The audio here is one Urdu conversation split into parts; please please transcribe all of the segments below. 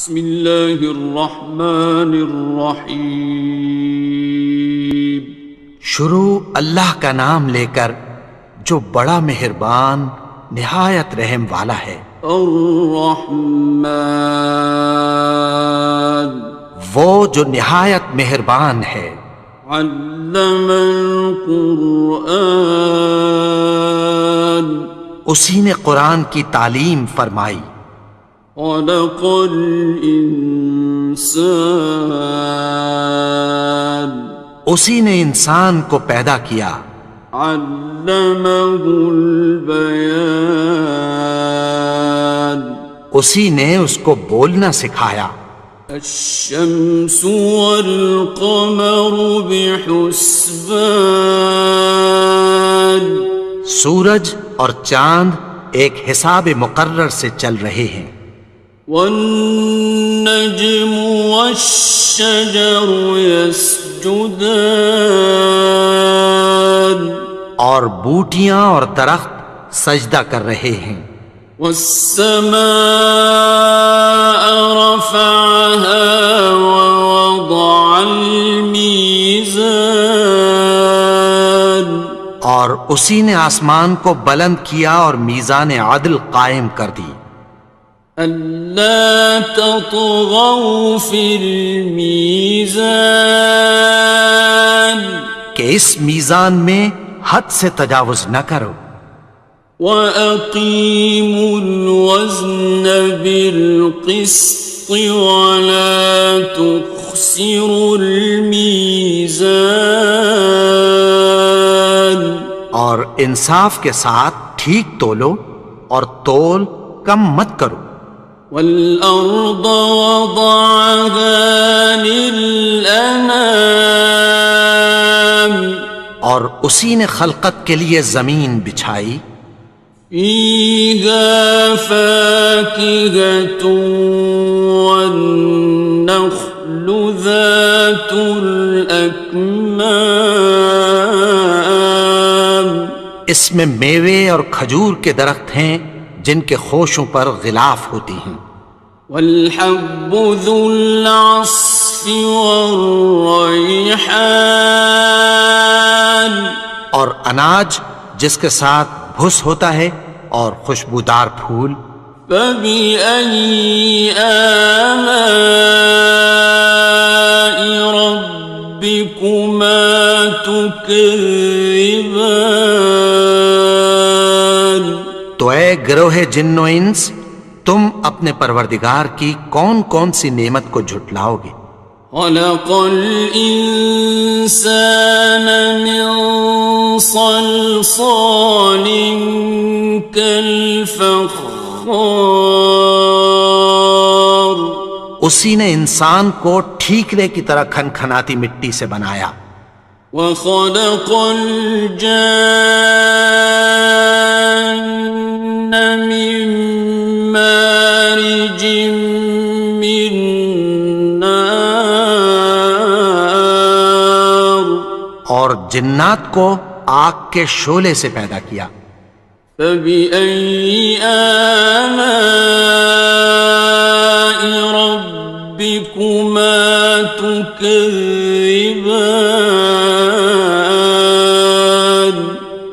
بسم اللہ الرحمن الرحیم۔ شروع اللہ کا نام لے کر جو بڑا مہربان نہایت رحم والا ہے۔ الرحمن، وہ جو نہایت مہربان ہے۔ علم القرآن، اسی نے قرآن کی تعلیم فرمائی۔ خلق الانسان، اسی نے انسان کو پیدا کیا۔ علمہ البیان، اسی نے اس کو بولنا سکھایا۔ الشمس والقمر بحسبان، سورج اور چاند ایک حساب مقرر سے چل رہے ہیں۔ والنجم والشجر يسجدان، اور بوٹیاں اور درخت سجدہ کر رہے ہیں۔ والسماء رفعها ووضع الميزان، اور اسی نے آسمان کو بلند کیا اور میزان عدل قائم کر دی۔ أَلَّا تَطْغَوْا فِي الْمِيزَانِ، کہ اس میزان میں حد سے تجاوز نہ کرو۔ وَأَقِيمُوا الْوَزْنَ بِالْقِسْطِ وَلَا تُخْسِرُوا الْمِيزَانَ، اور انصاف کے ساتھ ٹھیک تولو اور تول کم مت کرو۔ وَالْأَرْضَ وَضَعَهَا لِلْأَنَامِ، اور اسی نے خلقت کے لیے زمین بچھائی۔ فِيهَا فَاكِهَةٌ وَالنَّخْلُ ذَاتُ الْأَكْمَامِ، اس میں میوے اور کھجور کے درخت ہیں جن کے خوشوں پر غلاف ہوتی ہیں۔ وَالْحَبُّ ذُو الْعَصْفِ وَالرَّيْحَانِ، اور اناج جس کے ساتھ بھس ہوتا ہے اور خوشبودار پھول۔ فَبِأَيِّ آلَاءِ رَبِّكُمَا تُكَذِّبَانِ، تو اے گروہ جن و انس، تم اپنے پروردگار کی کون کون سی نعمت کو جھٹلاؤ گے؟ خَلَقَ الْإِنسَانَ مِنْ صَلْصَالٍ كَالْفَخَّارِ، اسی نے انسان کو ٹھیکرے کی طرح کھنکھناتی مٹی سے بنایا۔ وَخَلَقَ الْجَانَّ مِن مَّارِجٍ مِّن نَّارٍ، اور جنات کو آگ کے شعلے سے پیدا کیا۔ فَبِأَيِّ آلَاءِ رَبِّكُمَا تُكَذِّبَانِ،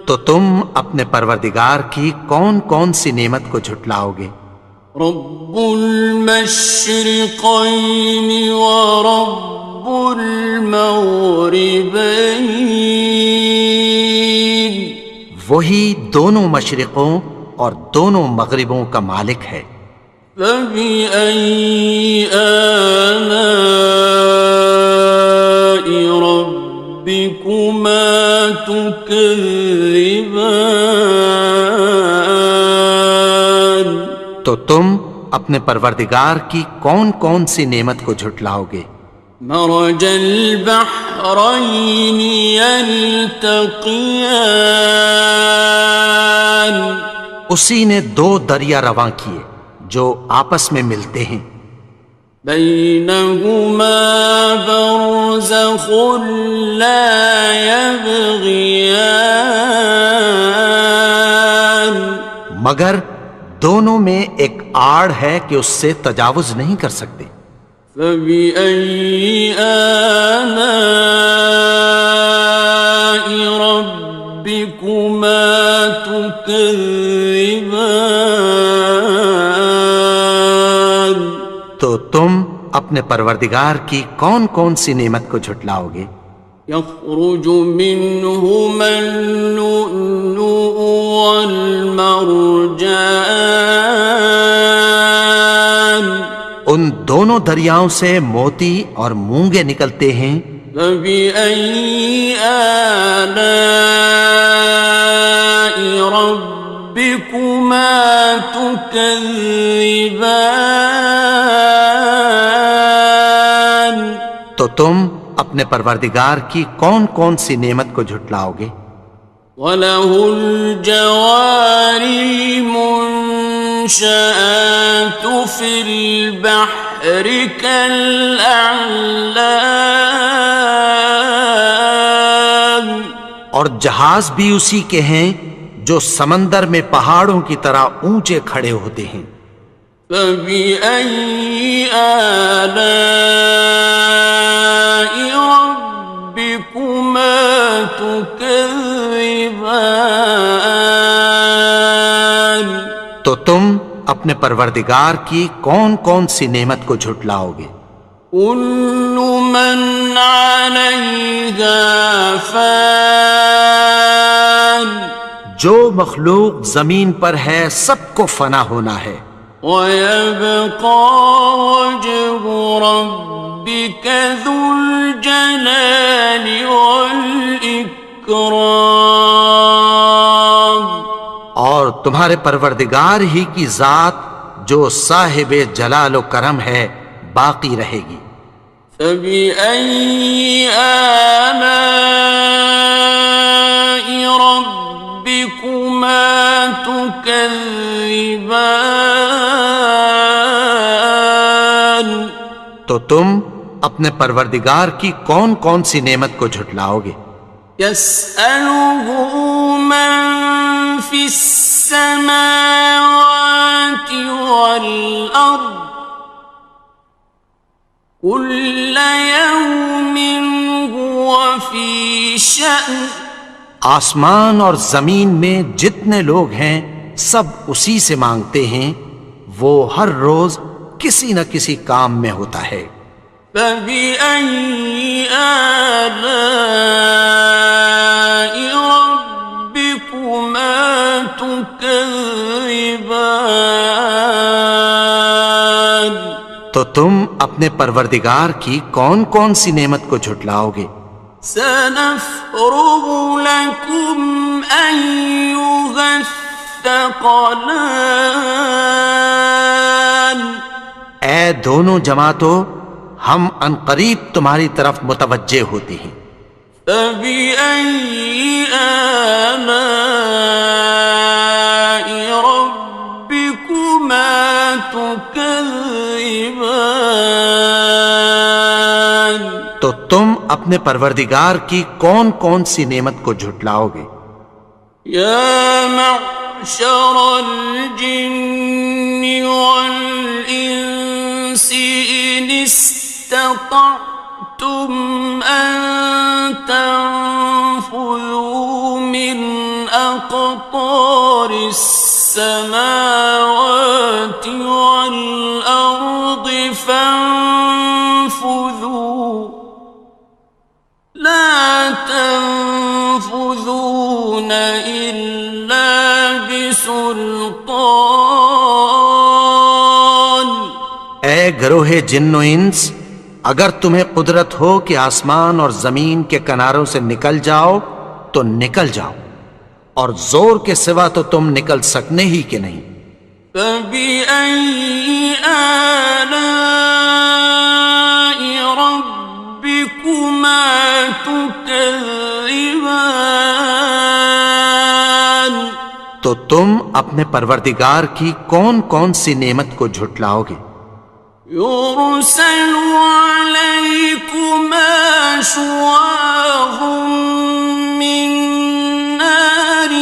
تو تم اپنے پروردگار کی کون کون سی نعمت کو جھٹلاؤ گے؟ رب المشرقین ورب المغربین، وہی دونوں مشرقوں اور دونوں مغربوں کا مالک ہے۔ فَبِأَيِّ آلَاءِ رَبِّكُمَا تُكَذِّبَانِ، تو تم اپنے پروردگار کی کون کون سی نعمت کو جھٹلاؤ گے؟ مرج البحرین یلتقیان، اسی نے دو دریا رواں کیے جو آپس میں ملتے ہیں۔ بینہما برزخ لا یبغیان، مگر دونوں میں ایک آڑ ہے کہ اس سے تجاوز نہیں کر سکتے۔ فبأي آلاء ربكما تكذبان؟ تو تم اپنے پروردگار کی کون کون سی نعمت کو جھٹلاؤ گے؟ يخرج منهما اللؤلؤ والمرجان ان دونوں دریاؤں سے موتی اور مونگے نکلتے ہیں۔ فبأي آلاء ربكما تكذبان؟ تو تم اپنے پروردگار کی کون کون سی نعمت کو جھٹلاؤ گے؟ وَلَهُ الْجَوَارِ الْمُنشَآتُ فِي الْبَحْرِ كَالْأَعْلَامِ، اور جہاز بھی اسی کے ہیں جو سمندر میں پہاڑوں کی طرح اونچے کھڑے ہوتے ہیں۔ فَبِأَيِّ آلَاءِ رَبِّكُمَا تُكَذِّبَانِ؟ تو تم اپنے پروردگار کی کون کون سی نعمت کو جھٹلاؤ گے؟ كُلُّ مَنْ عَلَيْهَا فَانٍ، جو مخلوق زمین پر ہے سب کو فنا ہونا ہے۔ وَيَبْقَى وَجْهُ رَبِّكَ ذُو الْجَلَالِ وَالْإِكْرَامِ، اور تمہارے پروردگار ہی کی ذات جو صاحب جلال و کرم ہے باقی رہے گی۔ فَبِأَيِّ آلَاءِ رَبِّكُمَا تُكَذِّبَانِ؟ تو تم اپنے پروردگار کی کون کون سی نعمت کو جھٹلاؤ گے؟ يَسْأَلُهُ مَن فِي السَّمَاوَاتِ وَالْأَرْضِ كُلَّ يَوْمٍ هُوَ فِي شَأْنٍ، آسمان اور زمین میں جتنے لوگ ہیں سب اسی سے مانگتے ہیں، وہ ہر روز کسی نہ کسی کام میں ہوتا ہے۔ فَبِأَيِّ آلَاءِ رَبِّكُمَا تُكَذِّبَانِ؟ تو تم اپنے پروردگار کی کون کون سی نعمت کو جھٹلاؤ گے؟ سَنَفْرُغُ لَكُمْ أَيُّهَ الثَّقَلَانِ؟ اے دونوں جماعتوں، ہم عنقریب تمہاری طرف متوجہ ہوتے ہیں۔ فَبِأَيِّ آلَاءِ رَبِّكُمَا تُكَذِّبَانِ؟ تو تم اپنے پروردگار کی کون کون سی نعمت کو جھٹلاؤ گے؟ يَا مَعْشَرَ الْجِنِّ وَالْإِنسِ إِنِ اسْتَطَعْتُمْ أَن تَنفُذُوا مِنْ أَقْطَارِ السَّمَاوَاتِ وَالْأَرْضِ فَانفُذُوا لَا تَنفُذُونَ إِلَّا بِسُلْطَانٍ۔ اے گروہ جن و انس، اگر تمہیں قدرت ہو کہ آسمان اور زمین کے کناروں سے نکل جاؤ تو نکل جاؤ، اور زور کے سوا تو تم نکل سکنے ہی کہ نہیں۔ فَبِأَيِّ آلَاءِ رَبِّكُمَا تُكَذِّبَانِ؟ تو تم اپنے پروردگار کی کون کون سی نعمت کو جھٹلاؤ گے؟ يُرْسَلُ عَلَيْكُمَا شُوَاظٌ مِّن نَّارٍ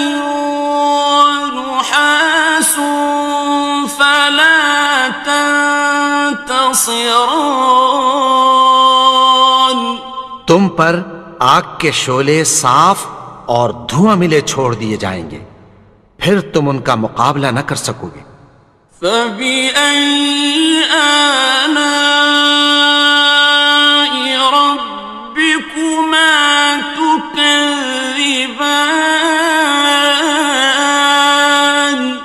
وَنُحَاسٌ فَلَا خصران. تم پر آگ کے شعلے صاف اور دھواں ملے چھوڑ دیے جائیں گے، پھر تم ان کا مقابلہ نہ کر سکو گے۔ فبأي آلاء ربكما تكذبان.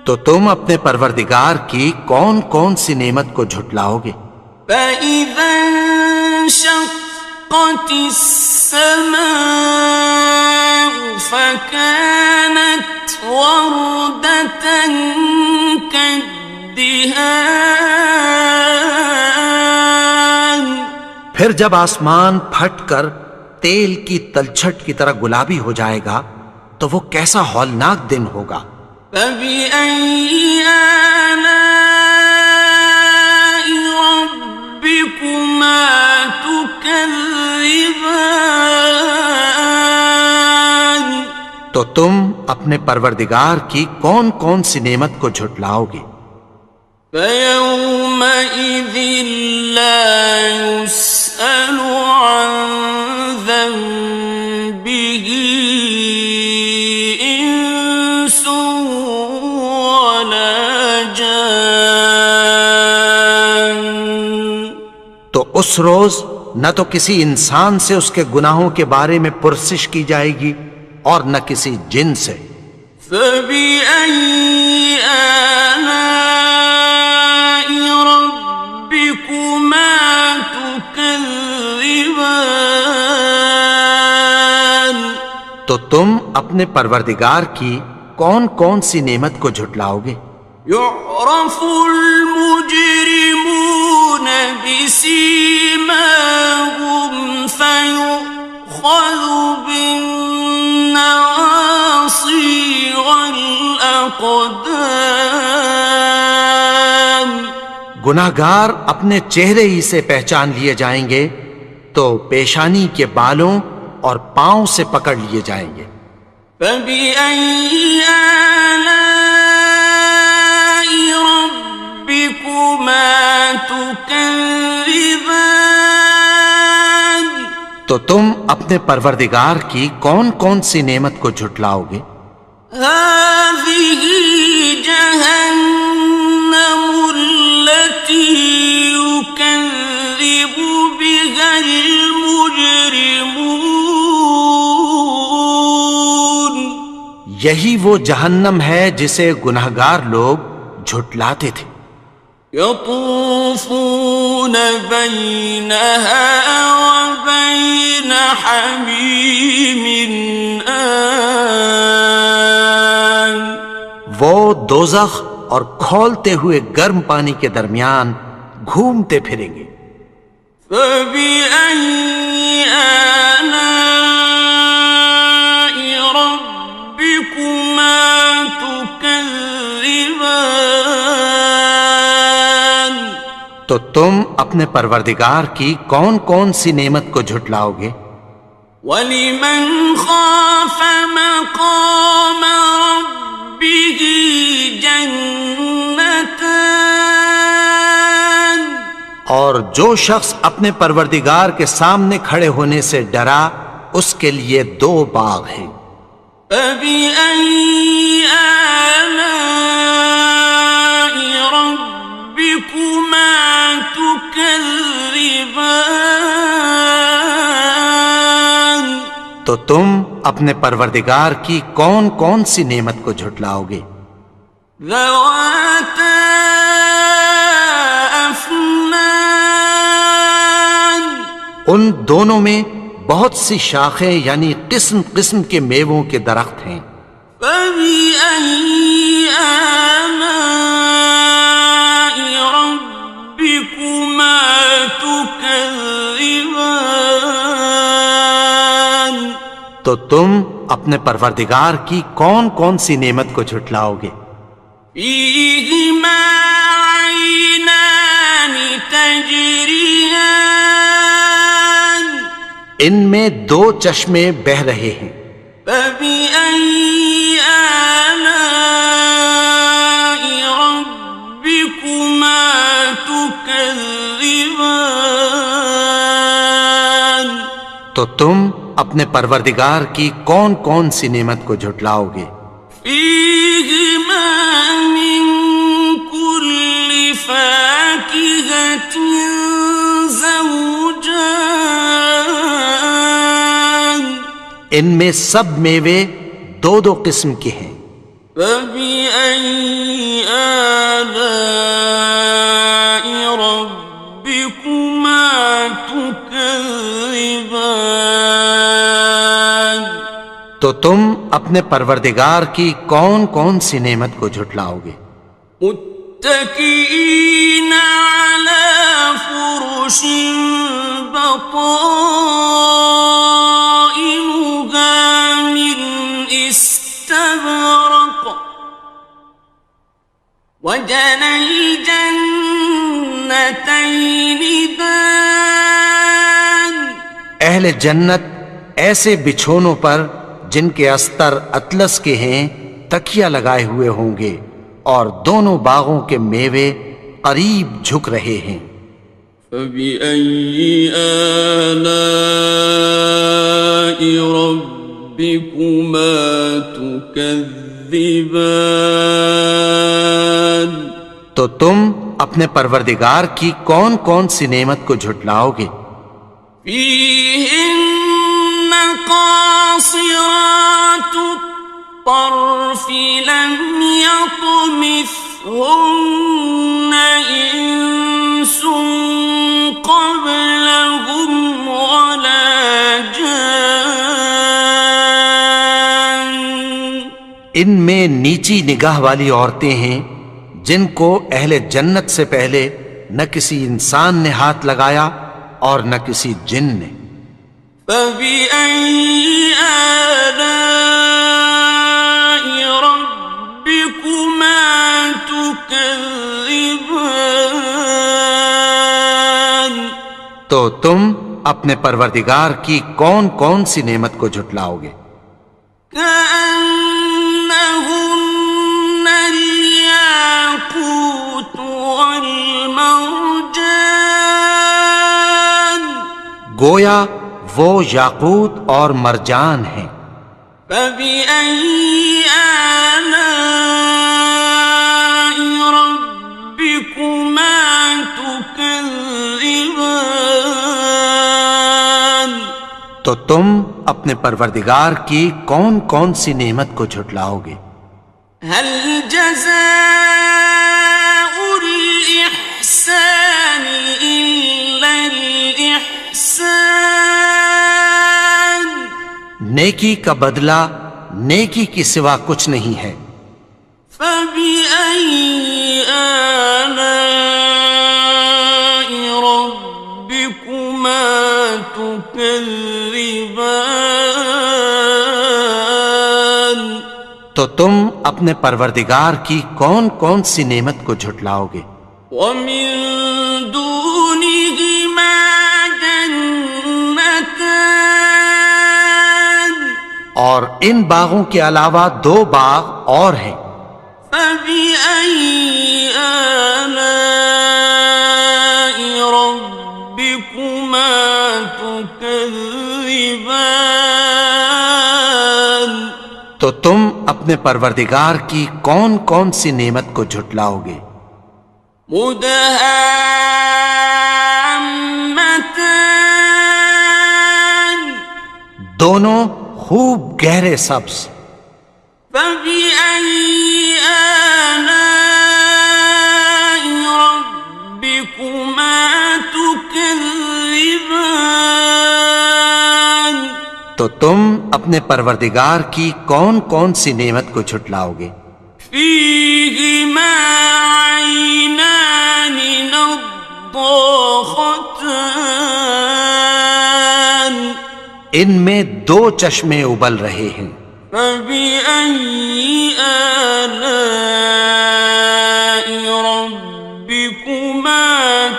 تو تم اپنے پروردگار کی کون کون سی نعمت کو جھٹلاؤ گے؟ فإذا انشقت السماء فكانت وردة كالدهان. پھر جب آسمان پھٹ کر تیل کی تلچھٹ کی طرح گلابی ہو جائے گا تو وہ کیسا ہولناک دن ہوگا۔ فبأي آلاء ربكما تكذبان. تو تم اپنے پروردگار کی کون کون سی نعمت کو جھٹلاؤ گے؟ فيومئذ لا يسأل عن ذنبه إنس ولا جان. تو اس روز نہ تو کسی انسان سے اس کے گناہوں کے بارے میں پرسش کی جائے گی اور نہ کسی جن سے۔ فبأي آلاء ربكما تكذبان. تو تم اپنے پروردگار کی کون کون سی نعمت کو جھٹلاؤ گے؟ يعرف المجرمون بسيماهم فيؤخذ بالنواصي والأقدام. گناہگار اپنے چہرے ہی سے پہچان لیے جائیں گے تو پیشانی کے بالوں اور پاؤں سے پکڑ لیے جائیں گے۔ فبأي آلاء ربكما تكذبان. تو تم اپنے پروردگار کی کون کون سی نعمت کو جھٹلاؤ گے؟ هذه جهنم التي يكذب بها المجرمون. یہی وہ جہنم ہے جسے گناہگار لوگ جھٹلاتے تھے۔ يطوفون بينها وبين حميم آن. وہ دوزخ اور کھولتے ہوئے گرم پانی کے درمیان گھومتے پھریں گے۔ فبأي آلاء ربكما تكذبان. تو تم اپنے پروردگار کی کون کون سی نعمت کو جھٹلاؤ گے؟ وَلِمَنْ خَافَ مَقَامَ رَبِّهِ جَنَّتَانِ. اور جو شخص اپنے پروردگار کے سامنے کھڑے ہونے سے ڈرا اس کے لیے دو باغ ہیں۔ فَبِأَيِّ آلَاءِ رَبِّكُمَا تُكَذِّبَانِ. تو تم اپنے پروردگار کی کون کون سی نعمت کو جھٹلاؤ گے؟ ذَوَاتَا أَفْنَانٍ. ان دونوں میں بہت سی شاخیں یعنی قسم قسم کے میووں کے درخت ہیں۔ فَبِأَيِّ آلَاءِ رَبِّكُمَا تُكَذِّبَانِ. تو تم اپنے پروردگار کی کون کون سی نعمت کو جھٹلاؤ گے؟ فِيهِمَا عَيْنَانِ تَجْرِيَانِ. ان میں دو چشمے بہہ رہے ہیں۔ فَبِأَيِّ آلَاءِ رَبِّكُمَا تُكَذِّبَانِ. تو تم اپنے پروردگار کی کون کون سی نعمت کو جھٹلاؤ گے؟ فيهما من كل فاكهة زوجان ان میں سب میوے دو دو قسم کے ہیں۔ فبأي آلاء ربكما تكذبان تو تم اپنے پروردگار کی کون کون سی نعمت کو جھٹلاؤ گے؟ متكئين على فرش بطائنها من استبرق وجنى الجنتين دان اہل جنت ایسے بچھونوں پر جن کے استر اطلس کے ہیں تکیہ لگائے ہوئے ہوں گے، اور دونوں باغوں کے میوے قریب جھک رہے ہیں۔ فبأي آلاء ربكما تكذبان تو تم اپنے پروردگار کی کون کون سی نعمت کو جھٹلاؤ گے؟ فيهن قاصرات الطرف لم يطمثهن إنس قبلهم ولا جان ان میں نیچی نگاہ والی عورتیں ہیں جن کو اہل جنت سے پہلے نہ کسی انسان نے ہاتھ لگایا اور نہ کسی جن نے۔ فبأي آلاء ربكما تكذبان تو تم اپنے پروردگار کی کون کون سی نعمت کو جھٹلاؤ گے؟ كأنهن الياقوت والمرجان گویا وہ یاقوت اور مرجان ہیں۔ فبأي آلاء ربكما تكذبان تو تم اپنے پروردگار کی کون کون سی نعمت کو جھٹلاؤ گے؟ هل جزاء الإحسان إلا الإحسان نیکی کا بدلہ نیکی کی سوا کچھ نہیں ہے۔ فبأي آلاء ربكما تكذبان تو تم اپنے پروردگار کی کون کون سی نعمت کو جھٹلاؤ گے؟ ومن دونهما جنتان اور ان باغوں کے علاوہ دو باغ اور ہیں۔ فبأي آلاء ربكما تكذبان تو تم اپنے پروردگار کی کون کون سی نعمت کو جھٹلاؤ گے؟ مدهامتان دونوں خوب گہرے سبز۔ فبأي آلاء ربكما تكذبان تو تم اپنے پروردگار کی کون کون سی نعمت کو جھٹلاؤ گے؟ فيهما عينان نضاختان ان میں دو چشمے ابل رہے ہیں۔ فبأي آلاء ربكما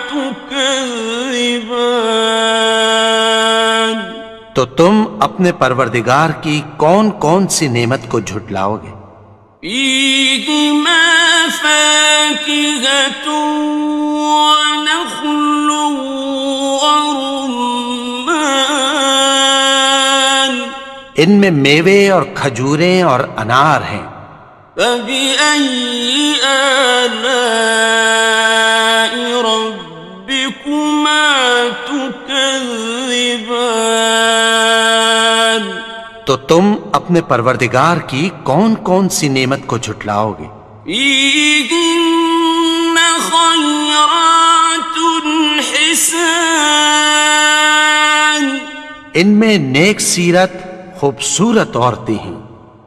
تكذبان تو تم اپنے پروردگار کی کون کون سی نعمت کو جھٹلاؤ گے؟ فيهما فاكهة ونخل ورمان ان میں میوے اور کھجوریں اور انار ہیں۔ فبأي آلاء ربكما تكذبان؟ تو تم اپنے پروردگار کی کون کون سی نعمت کو جھٹلاؤ گے؟ فيهن خيرات حسان، ان میں نیک سیرت خوبصورت عورتیں ہیں۔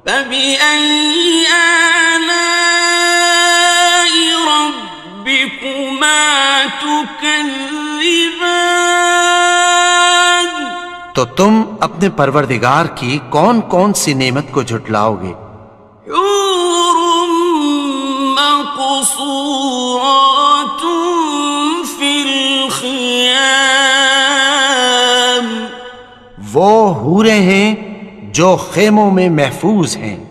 فبأي آلاء ربكما تكذبان؟ تو تم اپنے پروردگار کی کون کون سی نعمت کو جھٹلاؤ گے؟ حور مقصورات في الخيام، وہ حوریں ہیں جو خیموں میں محفوظ ہیں۔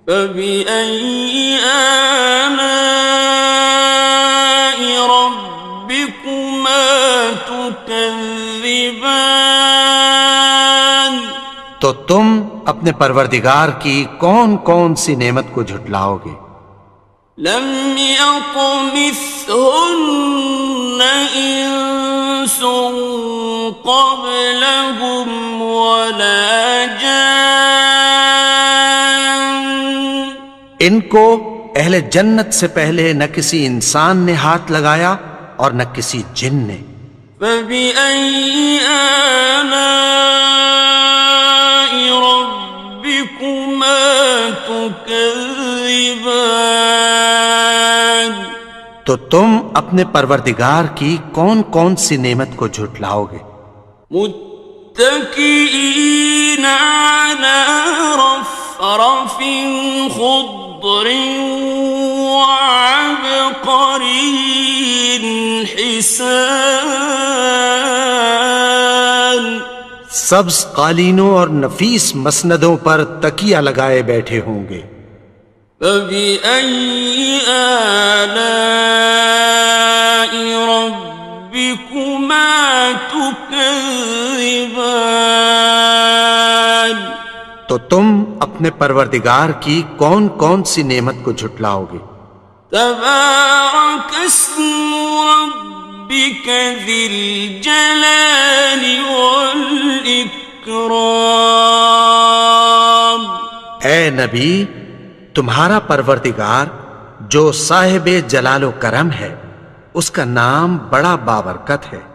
فبأي آلاء ربكما تكذبان؟ تو تم اپنے پروردگار کی کون کون سی نعمت کو جھٹلاؤ گے؟ لم يطمثهن إنس قبلهم ولا جان، ان کو اہل جنت سے پہلے نہ کسی انسان نے ہاتھ لگایا اور نہ کسی جن نے۔ فبأي آلاء ربكما تكذبان؟ تو تم اپنے پروردگار کی کون کون سی نعمت کو جھٹلاؤ گے؟ متكئين على رفرف خضر وعبقري حسان، سبز قالینوں اور نفیس مسندوں پر تکیہ لگائے بیٹھے ہوں گے۔ فبأي آلاء ربكما تكذبان؟ تو تم اپنے پروردگار کی کون کون سی نعمت کو جھٹلاؤ گے؟ تبارك اسم ربك ذي الجلال والإكرام۔ اے نبی، تمہارا پروردگار جو صاحب جلال و کرم ہے، اس کا نام بڑا بابرکت ہے۔